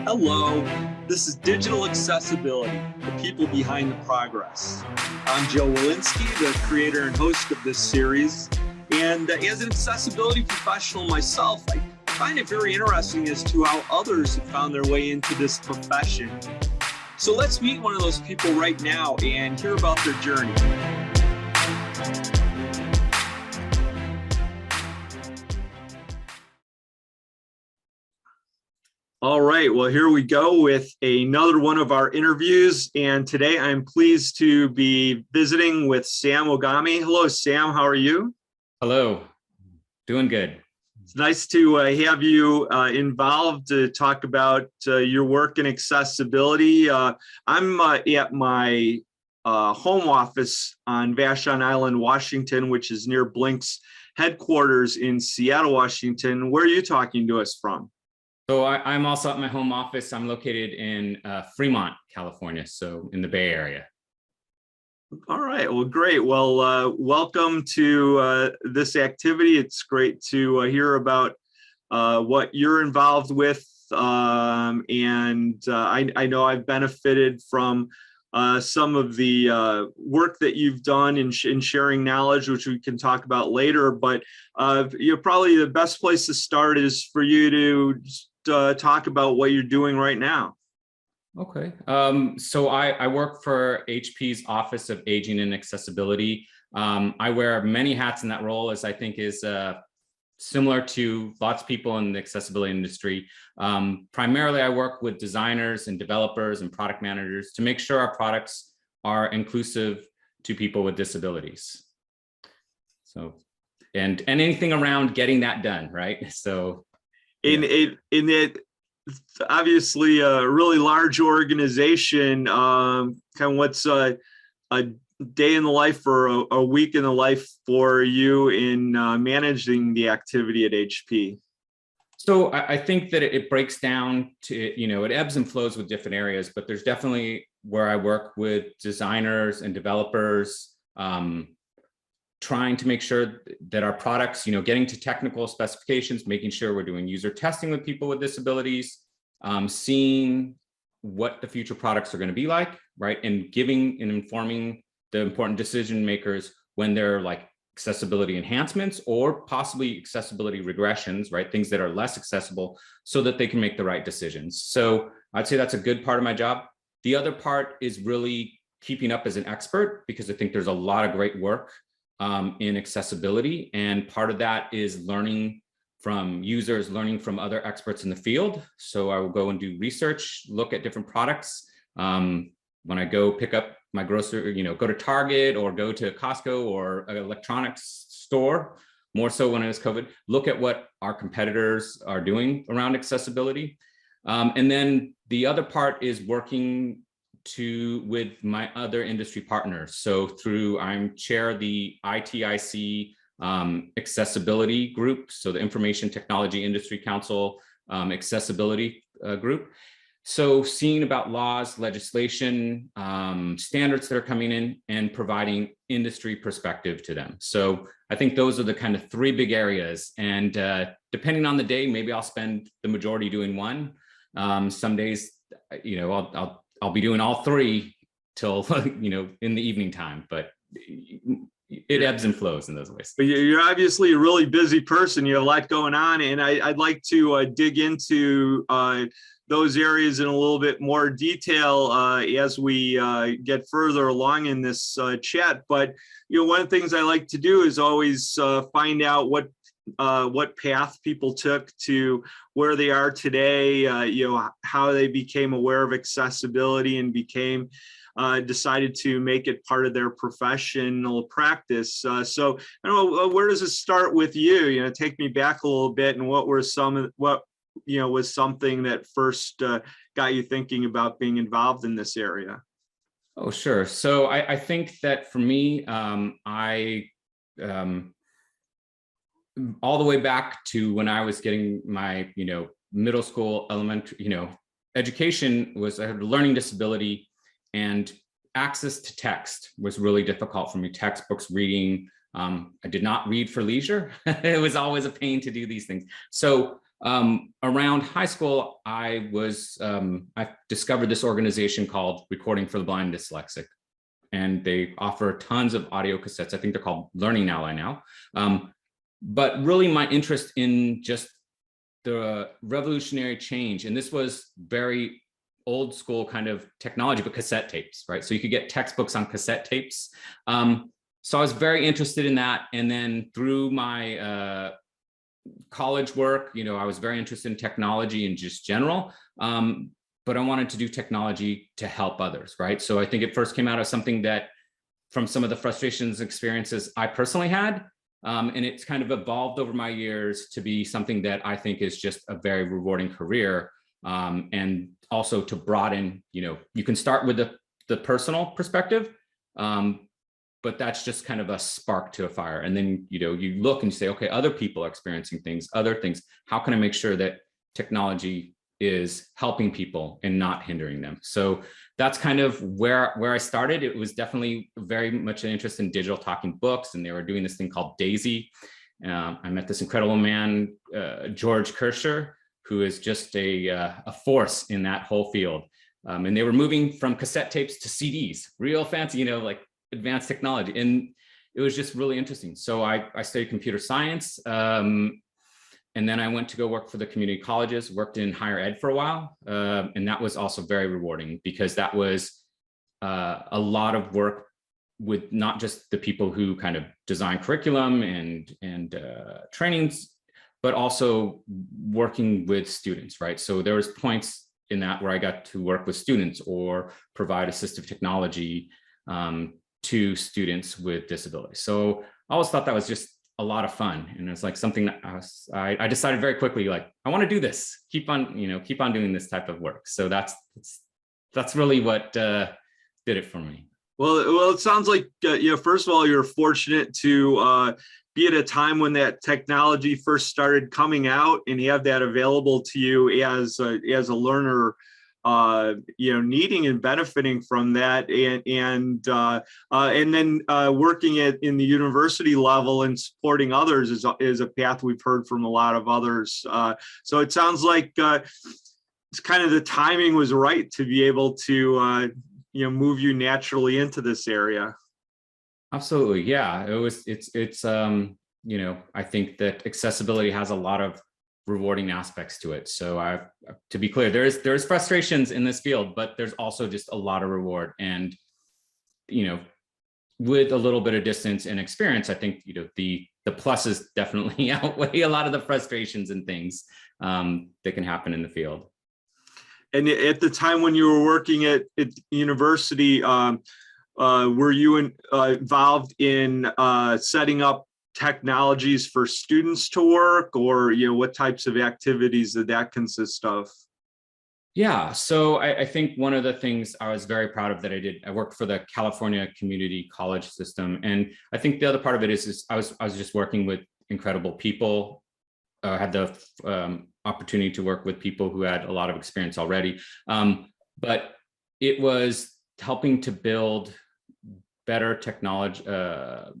Hello, this is Digital Accessibility, the people behind the progress. I'm Joe Walensky, the creator and host of this series. And as an accessibility professional myself, I find it very interesting as to how others have found their way into this profession. So let's meet one of those people right now and hear about their journey. All right, well, here we go with another one of our interviews. And today I'm pleased to be visiting with Sam Ogami. Hello, Sam, how are you? Hello, doing good. It's nice to have you involved to talk about your work in accessibility. I'm at my home office on Vashon Island, Washington, which is near Blink's headquarters in Seattle, Washington. Where are you talking to us from? So I'm also at my home office. I'm located in Fremont, California, so in the Bay Area. All right, well, great. Well, welcome to this activity. It's great to hear about what you're involved with. I know I've benefited from some of the work that you've done in sharing knowledge, which we can talk about later. But probably the best place to start is for you to talk about what you're doing right now. Okay, so I work for HP's Office of Aging and Accessibility. I wear many hats in that role, as I think is similar to lots of people in the accessibility industry. Primarily, I work with designers and developers and product managers to make sure our products are inclusive to people with disabilities. So, and anything around getting that done, right? So, obviously a really large organization. Kind of what's a day in the life or a week in the life for you in managing the activity at HP? So I think that it breaks down to, it ebbs and flows with different areas, but there's definitely where I work with designers and developers, trying to make sure that our products, getting to technical specifications, making sure we're doing user testing with people with disabilities, seeing what the future products are going to be like, right? And giving and informing the important decision makers when they're like accessibility enhancements or possibly accessibility regressions, right? Things that are less accessible so that they can make the right decisions. So I'd say that's a good part of my job. The other part is really keeping up as an expert, because I think there's a lot of great work in accessibility. And part of that is learning from users, learning from other experts in the field. So I will go and do research, look at different products. When I go pick up my grocery, go to Target or go to Costco or an electronics store, more so when it was COVID, look at what our competitors are doing around accessibility. And then the other part is working with my other industry partners. So I chair the ITIC accessibility group, so the Information Technology Industry Council accessibility group. So seeing about laws, legislation, standards that are coming in and providing industry perspective to them. So I think those are the kind of three big areas. And depending on the day, maybe I'll spend the majority doing one. Some days, I'll be doing all three till, in the evening time, but it ebbs and flows in those ways. But you're obviously a really busy person. You have a lot going on, and I'd like to dig into those areas in a little bit more detail as we get further along in this chat. But one of the things I like to do is always find out what path people took to where they are today, how they became aware of accessibility and decided to make it part of their professional practice. So I don't know, where does it start with you? Take me back a little bit, and what was something that first got you thinking about being involved in this area? Oh, sure. So I think that for me, all the way back to when I was getting my, middle school, elementary, education, I had a learning disability, and access to text was really difficult for me. Textbooks, reading. I did not read for leisure. It was always a pain to do these things. So Around high school, I discovered this organization called Recording for the Blind and Dyslexic, and they offer tons of audio cassettes. I think they're called Learning Ally now. But really my interest in just the revolutionary change, and this was very old school kind of technology, but cassette tapes, right? So you could get textbooks on cassette tapes. So I was very interested in that. And then through my college work, I was very interested in technology in just general, but I wanted to do technology to help others, right? So I think it first came out of something that from some of the frustrations and experiences I personally had, and it's kind of evolved over my years to be something that I think is just a very rewarding career. And also to broaden, you can start with the personal perspective, but that's just kind of a spark to a fire. And then, you look and you say, okay, other people are experiencing things, other things. How can I make sure that technology is helping people and not hindering them? So that's kind of where I started. It was definitely very much an interest in digital talking books, and they were doing this thing called Daisy. I met this incredible man, George Kirscher, who is just a force in that whole field. And they were moving from cassette tapes to CDs, real fancy, like advanced technology. And it was just really interesting. So I studied computer science. And then I went to go work for the community colleges, worked in higher ed for a while. And that was also very rewarding, because that was a lot of work with not just the people who kind of design curriculum and trainings, but also working with students, right? So there was points in that where I got to work with students or provide assistive technology to students with disabilities. So I always thought that was just a lot of fun. And it's like something that I decided very quickly, like, I want to do this, keep on doing this type of work. So that's really what did it for me. Well, it sounds like, first of all, you're fortunate to be at a time when that technology first started coming out and have that available to you as a learner, needing and benefiting from that, and then working in the university level and supporting others is a path we've heard from a lot of others. So it sounds like it's kind of the timing was right to be able to move you naturally into this area. Absolutely. Yeah, it's I think that accessibility has a lot of rewarding aspects to it. So to be clear, there's frustrations in this field, but there's also just a lot of reward. And, with a little bit of distance and experience, I think, the pluses definitely outweigh a lot of the frustrations and things that can happen in the field. And at the time when you were working at university, were you involved in setting up technologies for students to work, or what types of activities did that consist of? Yeah, so I think one of the things I was very proud of that I did, I worked for the California Community College System, and I think the other part of it is I was just working with incredible people. I had the opportunity to work with people who had a lot of experience already, but it was helping to build better technology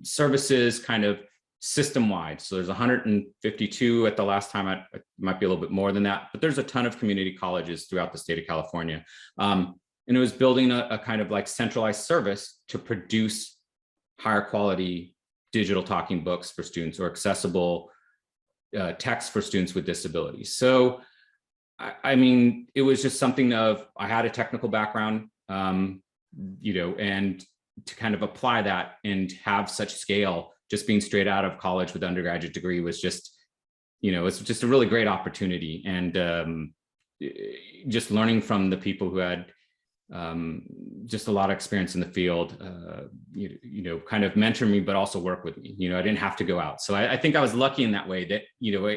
services, kind of system-wide. So there's 152 at the last time. It might be a little bit more than that, but there's a ton of community colleges throughout the state of California. And it was building a kind of like centralized service to produce higher quality digital talking books for students, or accessible text for students with disabilities. So, I mean, it was just something of, I had a technical background, and to kind of apply that and have such scale, just being straight out of college with undergraduate degree was just, it's just a really great opportunity. And just learning from the people who had just a lot of experience in the field, kind of mentor me, but also work with me. I didn't have to go out. So I think I was lucky in that way that,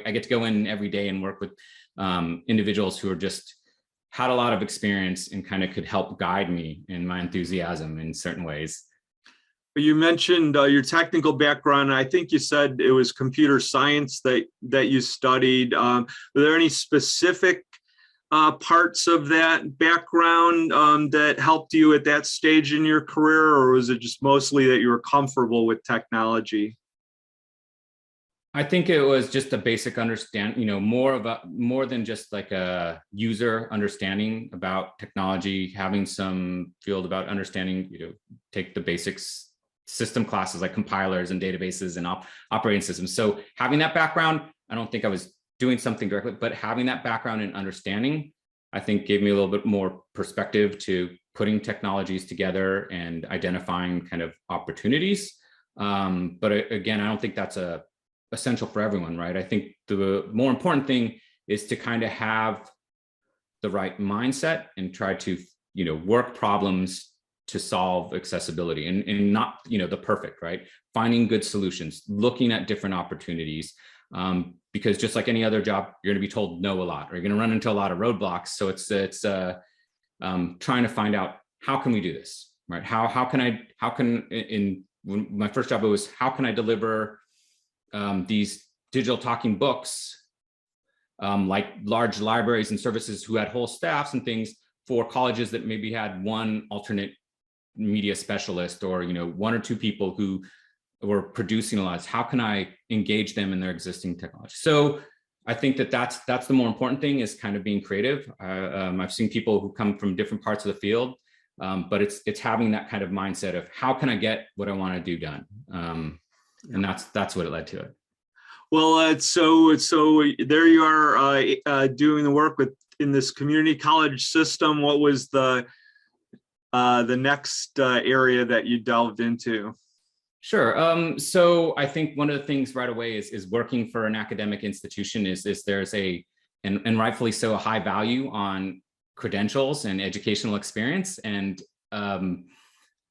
I get to go in every day and work with individuals who are just had a lot of experience and kind of could help guide me in my enthusiasm in certain ways. You mentioned your technical background. I think you said it was computer science that you studied. Were there any specific parts of that background that helped you at that stage in your career, or was it just mostly that you were comfortable with technology? I think it was just a basic understand, more than just like a user understanding about technology, having some field about understanding, take the basics system classes like compilers and databases and operating systems. So having that background, I don't think I was doing something directly, but having that background and understanding, I think gave me a little bit more perspective to putting technologies together and identifying kind of opportunities. But again, I don't think that's essential for everyone, right? I think the more important thing is to kind of have the right mindset and try to, work problems to solve accessibility and not, the perfect, right? Finding good solutions, looking at different opportunities, because just like any other job, you're going to be told no a lot, or you're going to run into a lot of roadblocks. So it's trying to find out, how can we do this, right? When my first job, it was, how can I deliver these digital talking books, like large libraries and services who had whole staffs and things for colleges that maybe had one alternate media specialist, or one or two people who were producing a lot. How can I engage them in their existing technology? So I think that's the more important thing, is kind of being creative. I've seen people who come from different parts of the field, but it's having that kind of mindset of, how can I get what I want to do done? And that's what it led to it. Well, so there you are, doing the work in this community college system. What was the next area that you delved into? Sure. So I think one of the things right away is working for an academic institution is there's and rightfully so, a high value on credentials and educational experience. And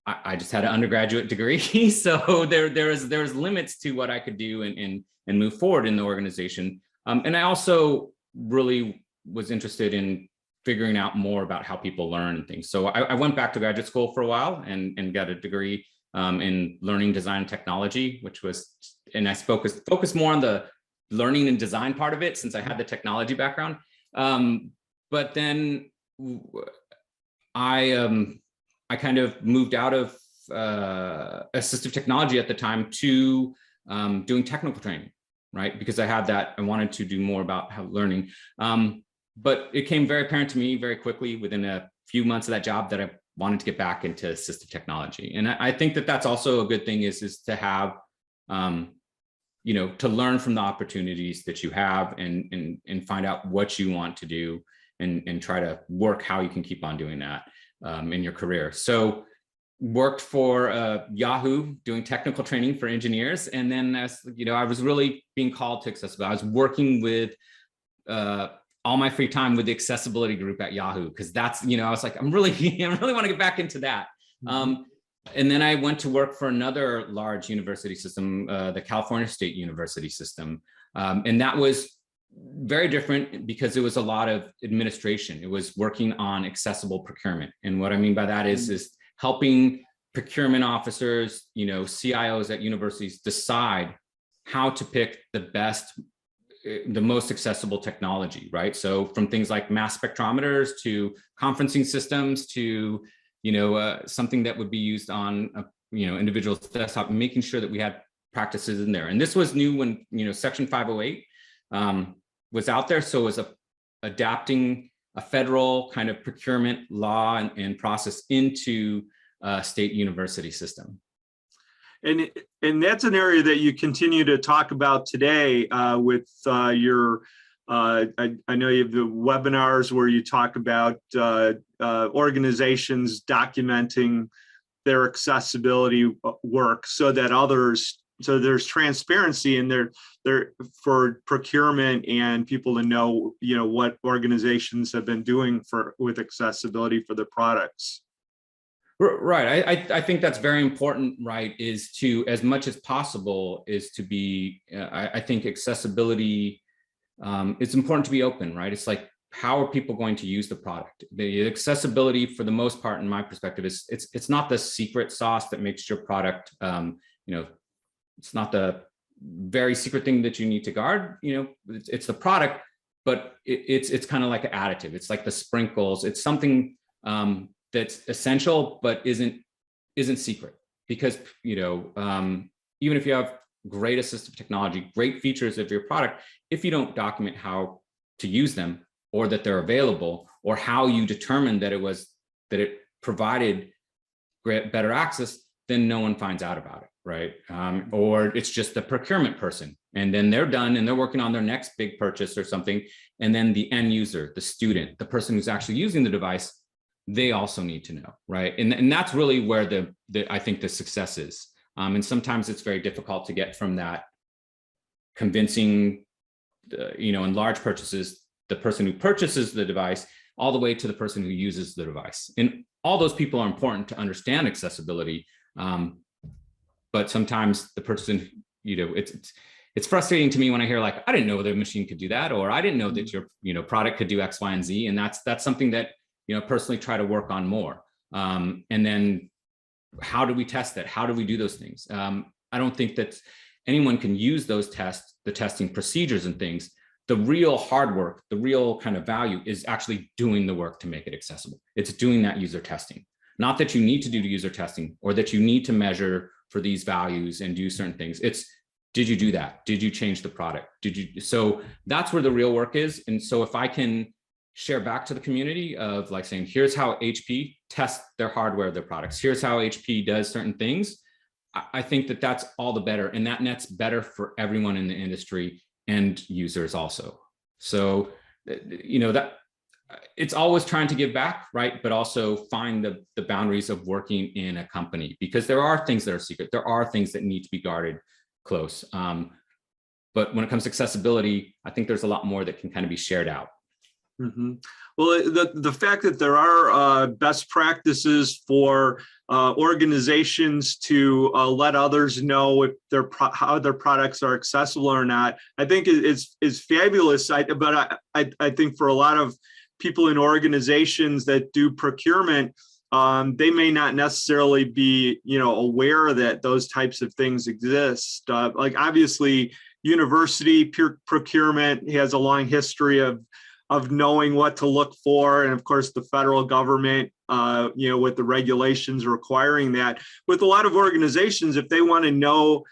I just had an undergraduate degree, so there was limits to what I could do and move forward in the organization. And I also really was interested in figuring out more about how people learn things. So I went back to graduate school for a while and got a degree in learning design technology, which was, and I focused more on the learning and design part of it, since I had the technology background. But then I kind of moved out of assistive technology at the time to doing technical training, right? Because I had that, I wanted to do more about how learning. But it came very apparent to me very quickly within a few months of that job that I wanted to get back into assistive technology. And I think that that's also a good thing, is to have, to learn from the opportunities that you have and find out what you want to do and try to work how you can keep on doing that in your career. So worked for Yahoo doing technical training for engineers. And then I was really being called to accessibility. I was working with all my free time with the accessibility group at Yahoo, because that's, I was like, I really want to get back into that. And then I went to work for another large university system, the California State University system. And that was very different because it was a lot of administration. It was working on accessible procurement. And what I mean by that is helping procurement officers, CIOs at universities decide how to pick the most accessible technology, right? So from things like mass spectrometers to conferencing systems to, something that would be used on a, individual's desktop, making sure that we had practices in there. And this was new when, Section 508 was out there. So it was adapting a federal kind of procurement law and process into a state university system. And that's an area that you continue to talk about today with your, I know you have the webinars where you talk about organizations documenting their accessibility work so that so there's transparency in there for procurement and people to know, what organizations have been doing with accessibility for their products. Right. I think that's very important, right, is to, as much as possible, is to be, I think accessibility, it's important to be open, right? It's like, how are people going to use the product? The accessibility, for the most part, in my perspective, it's not the secret sauce that makes your product, it's not the very secret thing that you need to guard, it's the product, but it's kind of like an additive. It's like the sprinkles. It's something, that's essential, but isn't secret, because, even if you have great assistive technology, great features of your product, if you don't document how to use them, or that they're available, or how you determined that it provided better access, then no one finds out about it, right? Or it's just the procurement person, and then they're done and they're working on their next big purchase or something. And then the end user, the student, the person who's actually using the device, they also need to know, right? And that's really where I think the success is. And sometimes it's very difficult to get from that convincing, in large purchases, the person who purchases the device all the way to the person who uses the device. And all those people are important to understand accessibility. But sometimes the person, it's frustrating to me when I hear like, I didn't know the machine could do that, or I didn't know that your product could do X, Y, and Z. And that's something that, personally try to work on more. And then how do we test that? How do we do those things? I don't think that anyone can use those tests, the testing procedures and things. The real hard work, the real kind of value is actually doing the work to make it accessible. It's doing that user testing. Not that you need to do user testing or that you need to measure for these values and do certain things. It's, did you do that? Did you change the product? So that's where the real work is. And so if I can share back to the community of like saying, here's how HP tests their hardware, their products. Here's how HP does certain things. I think that that's all the better. And that net's better for everyone in the industry and users also. So, that it's always trying to give back, right? But also find the boundaries of working in a company, because there are things that are secret. There are things that need to be guarded close. But when it comes to accessibility, I think there's a lot more that can kind of be shared out. Mm-hmm. Well, the fact that there are best practices for organizations to let others know if how their products are accessible or not, I think is fabulous. But I think for a lot of people in organizations that do procurement, they may not necessarily be aware that those types of things exist. Like obviously, university procurement has a long history of knowing what to look for. And of course, the federal government, with the regulations requiring that. With a lot of organizations, if they want to know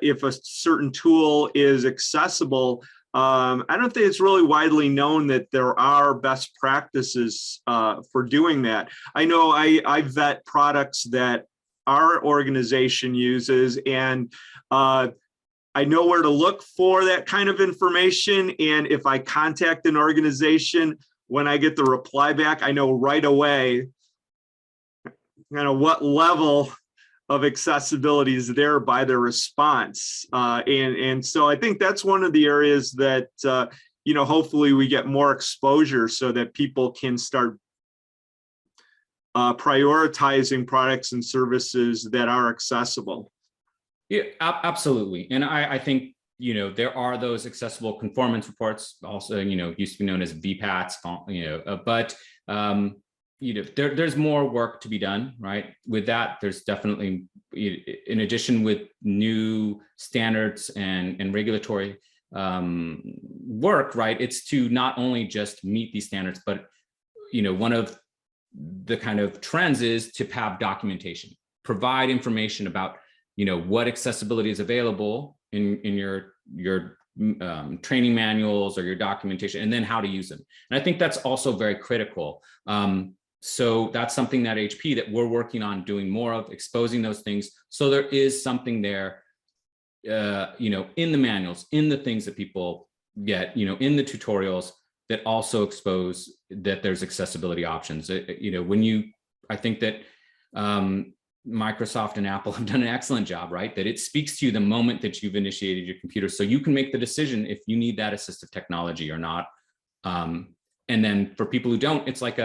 if a certain tool is accessible, I don't think it's really widely known that there are best practices for doing that. I know I vet products that our organization uses, and I know where to look for that kind of information. And if I contact an organization, when I get the reply back, I know right away what level of accessibility is there by their response. And so I think that's one of the areas that, hopefully we get more exposure so that people can start prioritizing products and services that are accessible. Yeah, absolutely. And I think, there are those accessible conformance reports also, used to be known as VPATs, but, there's more work to be done, right? With that, there's definitely, in addition with new standards and regulatory work, right? It's to not only just meet these standards, but, one of the kind of trends is to have documentation, provide information about what accessibility is available in your training manuals or your documentation, and then how to use them. And I think that's also very critical. So that's something that HP that we're working on doing more of, exposing those things. So there is something there, in the manuals, in the things that people get, in the tutorials that also expose that there's accessibility options. I think that, Microsoft and Apple have done an excellent job, right? That it speaks to you the moment that you've initiated your computer. So you can make the decision if you need that assistive technology or not. And then for people who don't, it's like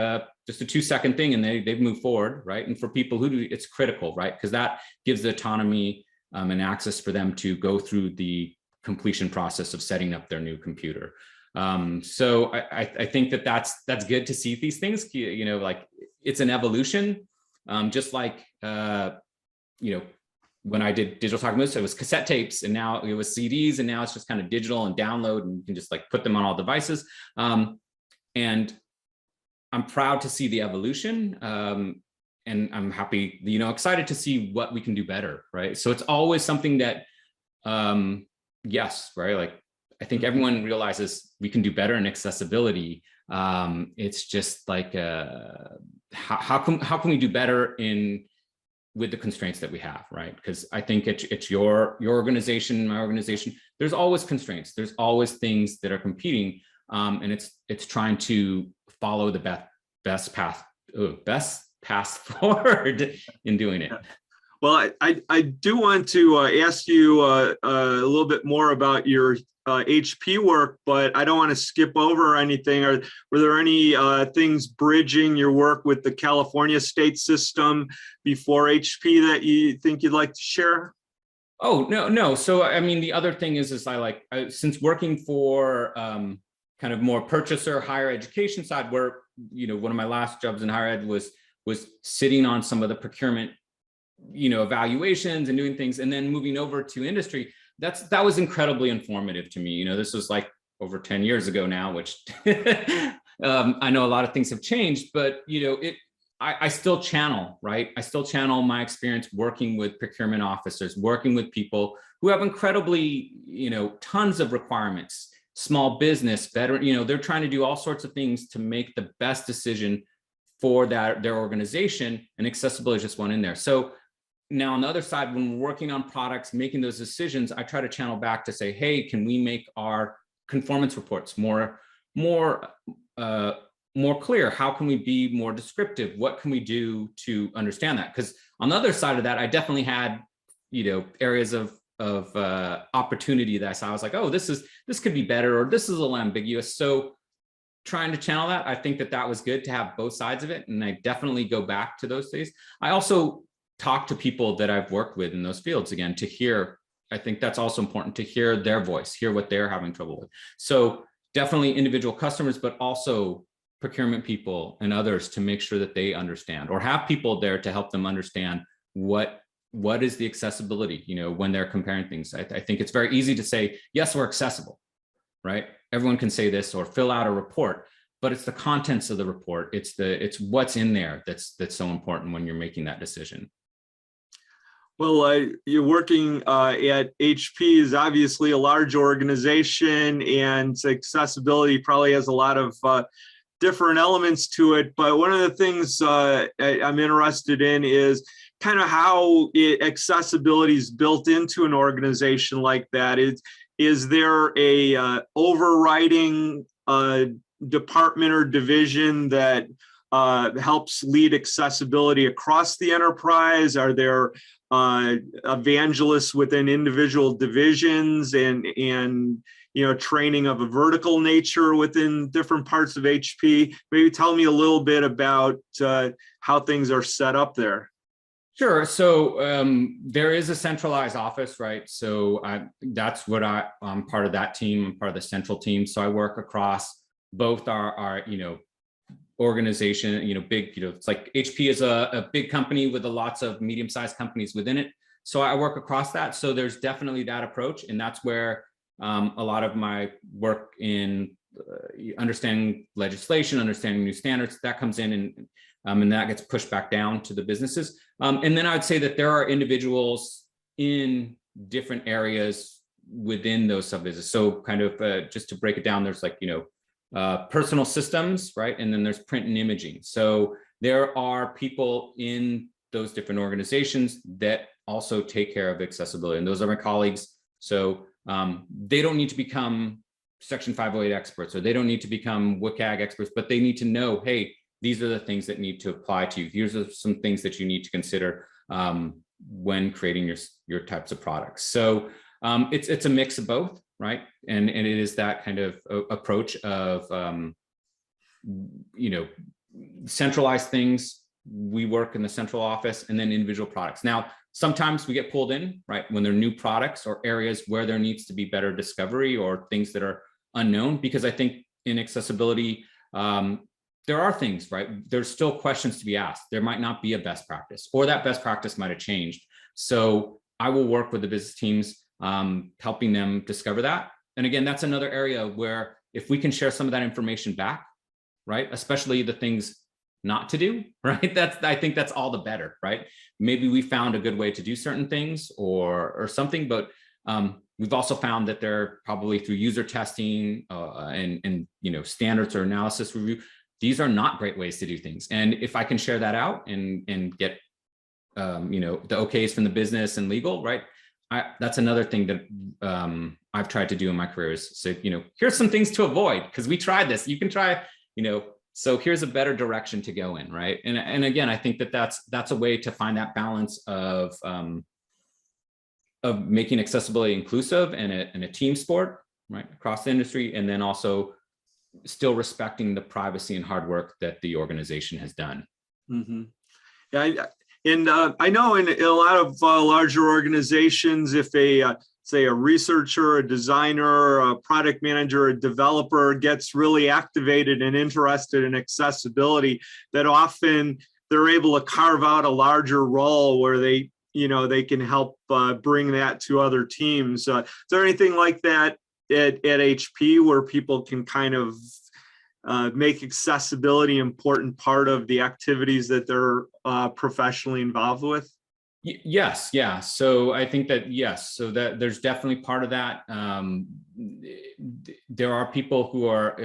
just a 2-second thing and they've moved forward, right? And for people who do, it's critical, right? Because that gives the autonomy and access for them to go through the completion process of setting up their new computer. So I think that's good to see these things, like it's an evolution. Just like, when I did digital talking moose, it was cassette tapes, and now it was CDs, and now it's just kind of digital and download, and you can just like put them on all devices. And I'm proud to see the evolution, and I'm happy, excited to see what we can do better, right? So it's always something that Yes, right. Like I think everyone realizes we can do better in accessibility. It's just like how can we do better in with the constraints that we have, right? Because I think it's your organization, my organization. There's always constraints. There's always things that are competing, and it's trying to follow the best path forward in doing it. Well, I do want to ask you a little bit more about your HP work, but I don't want to skip over anything. Were there any things bridging your work with the California state system before HP that you think you'd like to share? Oh, no. So, I mean, the other thing is since working for kind of more purchaser higher education side, where, one of my last jobs in higher ed was sitting on some of the procurement evaluations and doing things, and then moving over to industry. That was incredibly informative to me. This was like over 10 years ago now, which I know a lot of things have changed, but I still channel, right? I still channel my experience working with procurement officers, working with people who have incredibly, tons of requirements, small business, veteran, they're trying to do all sorts of things to make the best decision for their organization, and accessibility is just one in there. So now on the other side, when we're working on products, making those decisions, I try to channel back to say, hey, can we make our conformance reports more clear? How can we be more descriptive? What can we do to understand that? Because on the other side of that, I definitely had, areas of opportunity that I saw. I was like, oh, this could be better, or this is a little ambiguous. So trying to channel that, I think that was good to have both sides of it. And I definitely go back to those days. I also talk to people that I've worked with in those fields again to hear. I think that's also important to hear their voice, hear what they're having trouble with. So definitely individual customers, but also procurement people and others to make sure that they understand, or have people there to help them understand what is the accessibility, when they're comparing things. I think it's very easy to say, yes, we're accessible, right? Everyone can say this or fill out a report, but it's the contents of the report. It's what's in there that's so important when you're making that decision. Well, you're working at HP is obviously a large organization, and accessibility probably has a lot of different elements to it. But one of the things I'm interested in is kind of how accessibility is built into an organization like that. Is there a overriding department or division that helps lead accessibility across the enterprise? Are there evangelists within individual divisions and training of a vertical nature within different parts of HP? Maybe tell me a little bit about how things are set up there. Sure. So there is a centralized office, right? So that's what I'm part of that team. I'm part of the central team. So I work across both our organization, big, it's like HP is a big company with lots of medium-sized companies within it. So I work across that. So there's definitely that approach. And that's where a lot of my work in understanding legislation, understanding new standards, that comes in, and that gets pushed back down to the businesses. And then I would say that there are individuals in different areas within those sub-businesses. So kind of just to break it down, there's like, personal systems, right? And then there's print and imaging. So there are people in those different organizations that also take care of accessibility. And those are my colleagues. So they don't need to become Section 508 experts, or they don't need to become WCAG experts, but they need to know, hey, these are the things that need to apply to you. Here's some things that you need to consider when creating your types of products. So it's a mix of both, right? And it is that kind of approach of, centralized things. We work in the central office, and then individual products. Now, sometimes we get pulled in, right, when there are new products or areas where there needs to be better discovery or things that are unknown, because I think in accessibility, there are things, right? There's still questions to be asked. There might not be a best practice, or that best practice might have changed. So I will work with the business teams, helping them discover that. And again, that's another area where if we can share some of that information back, right? Especially the things not to do, right? I think that's all the better, right? Maybe we found a good way to do certain things or something, but We've also found that they're probably through user testing and standards or analysis review. These are not great ways to do things. And if I can share that out and get the okays from the business and legal, right? That's another thing that I've tried to do in my career is say, here's some things to avoid because we tried this. You can try, so here's a better direction to go in, right? And again, I think that that's a way to find that balance of making accessibility inclusive and a team sport, right, across the industry, and then also still respecting the privacy and hard work that the organization has done. Mm-hmm. Yeah, and I know in a lot of larger organizations, if say a researcher, a designer, a product manager, a developer gets really activated and interested in accessibility, that often they're able to carve out a larger role where they can help bring that to other teams. Is there anything like that at HP where people can kind of make accessibility an important part of the activities that they're professionally involved with? Yes, yeah. So I think that yes. So that there's definitely part of that. There are people who are,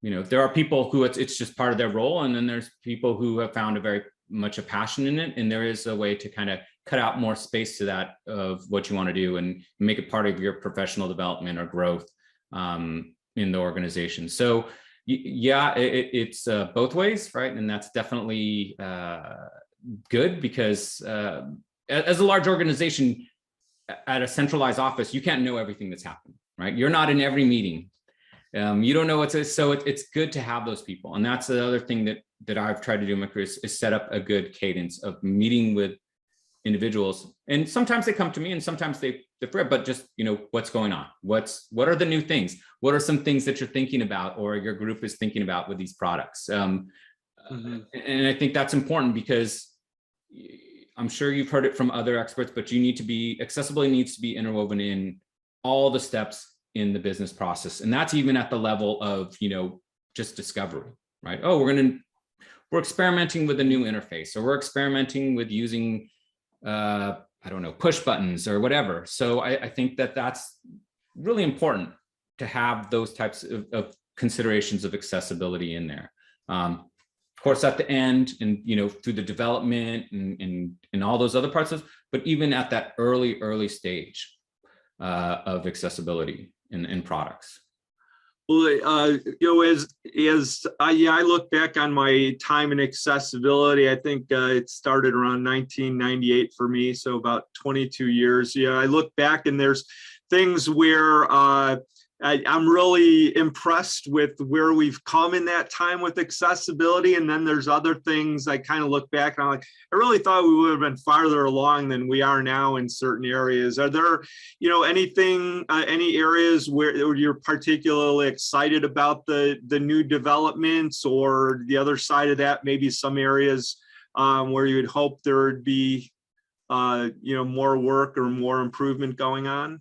there are people who it's just part of their role, and then there's people who have found a very much a passion in it, and there is a way to kind of cut out more space to that of what you want to do and make it part of your professional development or growth in the organization. So yeah, it's both ways, right? And that's definitely good because as a large organization at a centralized office, you can't know everything that's happening, right? You're not in every meeting. You don't know what's so it's good to have those people. And that's the other thing that I've tried to do in my career is set up a good cadence of meeting with individuals. And sometimes they come to me and sometimes they defer, but just, what's going on? What are the new things? What are some things that you're thinking about or your group is thinking about with these products? And I think that's important because I'm sure you've heard it from other experts, but accessibility needs to be interwoven in all the steps in the business process. And that's even at the level of, just discovery, right? Oh, we're experimenting with a new interface, or we're experimenting with using, push buttons or whatever. So I think that that's really important to have those types of considerations of accessibility in there. Of course, at the end and, through the development and all those other parts of, but even at that early stage of accessibility in products. Well, as I look back on my time in accessibility, I think it started around 1998 for me, so about 22 years. Yeah, I look back and there's things where I'm really impressed with where we've come in that time with accessibility. And then there's other things I kind of look back and I'm like, I really thought we would have been farther along than we are now in certain areas. Are there, any areas where you're particularly excited about the new developments, or the other side of that, maybe some areas where you would hope there would be, more work or more improvement going on?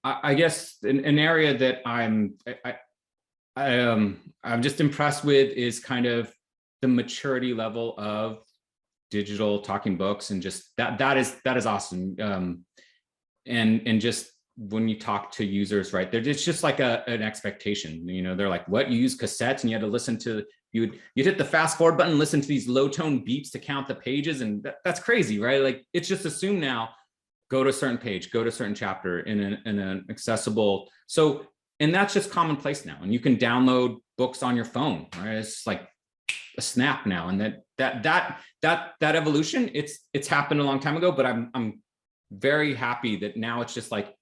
I guess an area that I'm just impressed with is kind of the maturity level of digital talking books, and just that is awesome. And just when you talk to users, right, it's just like an expectation. They're like, what, you use cassettes and you had to listen to, you'd hit the fast forward button, listen to these low tone beeps to count the pages, and that's crazy, right? Like, it's just assumed now. Go to a certain page, go to a certain chapter in an accessible. So, and that's just commonplace now. And you can download books on your phone, right? It's like a snap now. And that evolution, it's happened a long time ago, but I'm very happy that now it's just like,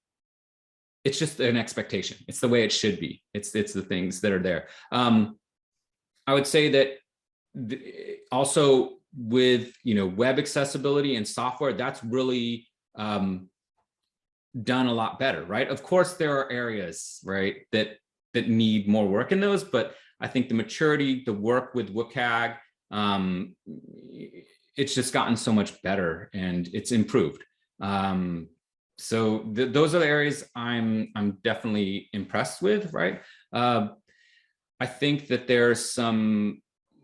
it's just an expectation. It's the way it should be. It's the things that are there. I would say that also with, web accessibility and software, that's really done a lot better, right? Of course, there are areas, right, that need more work in those, but I think the maturity, the work with WCAG, it's just gotten so much better and it's improved. So those are the areas I'm definitely impressed with, right? I think that there's some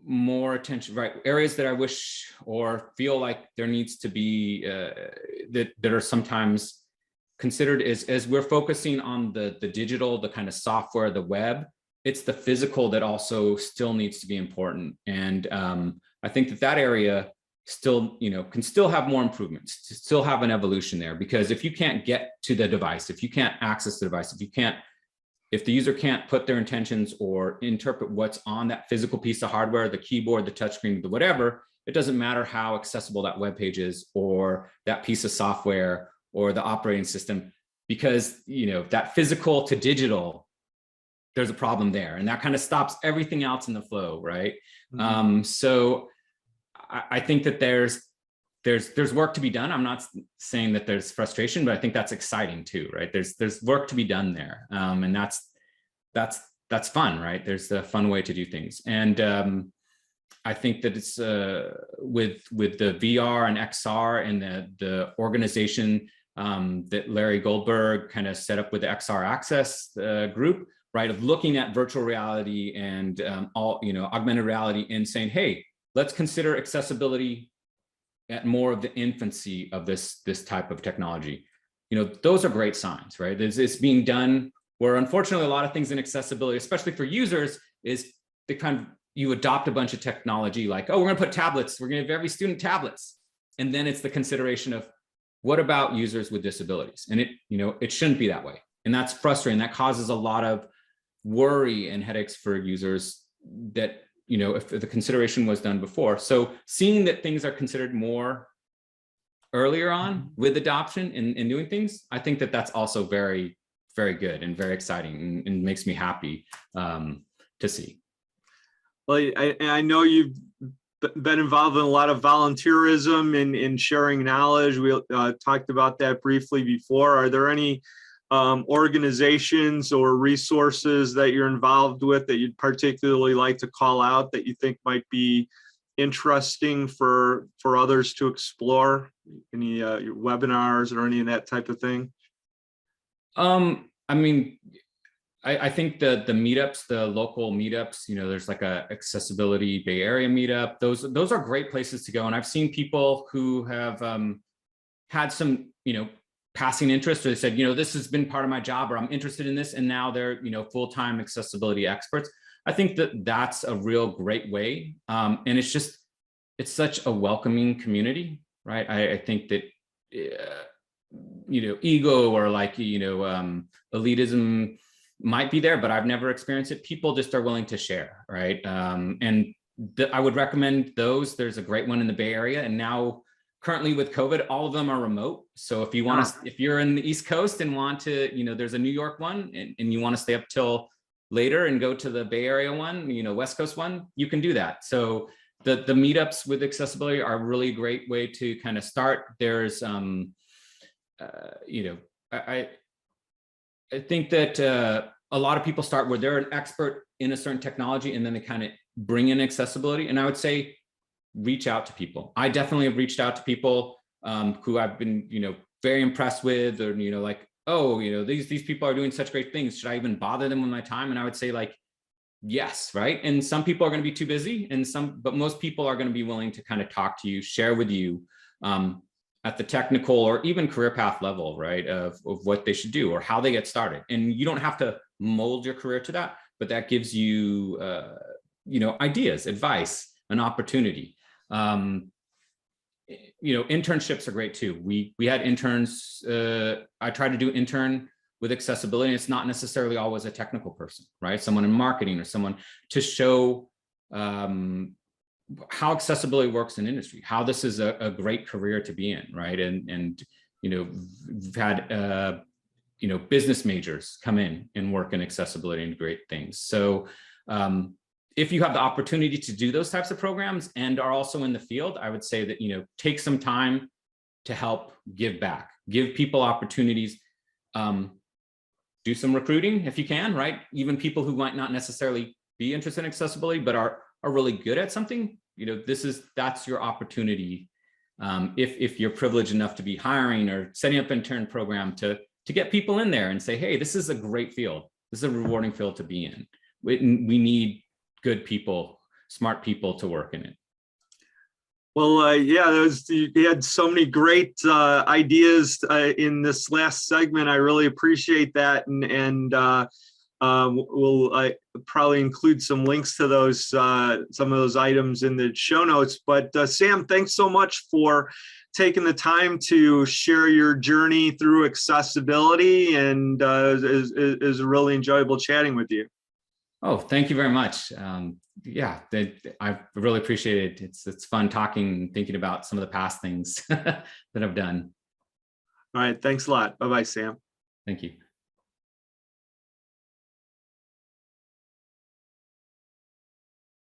more attention, right? Areas that I wish or feel like there needs to be that are sometimes considered is, as we're focusing on the digital, the kind of software, the web, it's the physical that also still needs to be important. And I think that area still, can still have more improvements, to still have an evolution there. Because if you can't get to the device, if you can't access the device, if the user can't put their intentions or interpret what's on that physical piece of hardware, the keyboard, the touchscreen, the whatever, it doesn't matter how accessible that web page is or that piece of software or the operating system, because that physical to digital, there's a problem there, and that kind of stops everything else in the flow, right? Mm-hmm. So I think that there's work to be done. I'm not saying that there's frustration, but I think that's exciting too, right? There's work to be done there, and that's fun, right? There's a fun way to do things, and I think that it's with the VR and XR and the organization that Larry Goldberg kind of set up with the XR Access group, right? Of looking at virtual reality and augmented reality and saying, hey, let's consider accessibility at more of the infancy of this type of technology. Those are great signs, right? It's being done where, unfortunately, a lot of things in accessibility, especially for users, is you adopt a bunch of technology like, oh, we're gonna put tablets, we're gonna give every student tablets. And then it's the consideration of, what about users with disabilities? And it shouldn't be that way. And that's frustrating. That causes a lot of worry and headaches for users that, if the consideration was done before. So seeing that things are considered more earlier on with adoption and doing things, I think that that's also very, very good and very exciting, and makes me happy to see. Well, I know you've been involved in a lot of volunteerism and sharing knowledge. We talked about that briefly before. Are there any organizations or resources that you're involved with that you'd particularly like to call out that you think might be interesting for others to explore? Any your webinars or any of that type of thing? I mean, I think the meetups, the local meetups, there's like a accessibility Bay Area meetup. Those are great places to go. And I've seen people who have had some, passing interest, or they said, this has been part of my job, or I'm interested in this, and now they're, full-time accessibility experts. I think that that's a real great way. And it's such a welcoming community, right? I think that, ego or like, elitism might be there, but I've never experienced it. People just are willing to share, right? And I would recommend those. There's a great one in the Bay Area, and now currently with COVID, all of them are remote. So if you want to, if you're in the East Coast and want to, there's a New York one, and you want to stay up till later and go to the Bay Area one, West Coast one, you can do that. So the meetups with accessibility are a really great way to kind of start. There's, I think that a lot of people start where they're an expert in a certain technology, and then they kind of bring in accessibility. And I would say, reach out to people. I definitely have reached out to people who I've been, very impressed with, or, like, oh, these people are doing such great things. Should I even bother them with my time? And I would say, like, yes, right. And some people are going to be too busy, but most people are going to be willing to kind of talk to you, share with you at the technical or even career path level, right, of what they should do or how they get started. And you don't have to mold your career to that, but that gives you, ideas, advice, an opportunity. Internships are great too. We had interns. I tried to do intern with accessibility. It's not necessarily always a technical person, right? Someone in marketing or someone to show how accessibility works in industry, how this is a great career to be in, right? And we've had business majors come in and work in accessibility and great things. So if you have the opportunity to do those types of programs and are also in the field, I would say that, take some time to help give back, give people opportunities, do some recruiting if you can, right? Even people who might not necessarily be interested in accessibility, but are really good at something, that's your opportunity. If you're privileged enough to be hiring or setting up an intern program to get people in there and say, hey, this is a great field. This is a rewarding field to be in. We need good people smart people to work in it. Well, yeah, you had so many great ideas in this last segment. I really appreciate that, and we'll probably include some links to those some of those items in the show notes. But Sam, thanks so much for taking the time to share your journey through accessibility, and it was really enjoyable chatting with you. Oh, thank you very much. Yeah, I really appreciate it. It's fun talking, thinking about some of the past things that I've done. All right, thanks a lot. Bye-bye, Sam. Thank you.